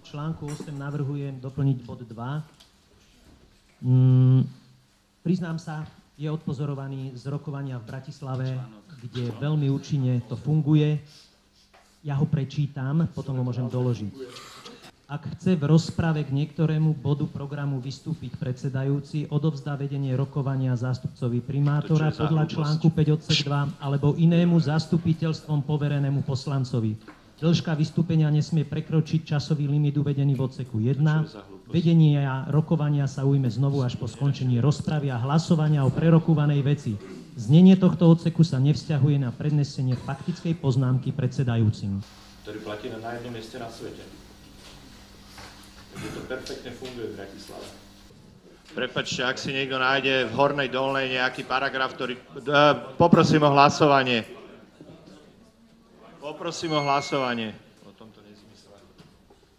článku 8 navrhujem doplniť bod 2. Priznám sa, je odpozorovaný z rokovania v Bratislave, kde veľmi účinne to funguje. Ja ho prečítam, potom ho môžem doložiť. Ak chce v rozprave k niektorému bodu programu vystúpiť predsedajúci, odovzdá vedenie rokovania zástupcovi primátora podľa článku 5 odsek 2 alebo inému zastupiteľstvom poverenému poslancovi. Dĺžka vystúpenia nesmie prekročiť časový limit uvedený v odseku 1. Vedenie a rokovania sa ujme znovu až po skončení rozpravy a hlasovania o prerokúvanej veci. Znenie tohto odseku sa nevzťahuje na prednesenie faktickej poznámky predsedajúcim. Ktorý platí na jednom mieste na svete. Takže to perfektne funguje v Bratislave. Prepáčte, ak si niekto nájde v hornej dolnej nejaký paragraf, ktorý... Poprosím o hlasovanie. Poprosím o hlasovanie.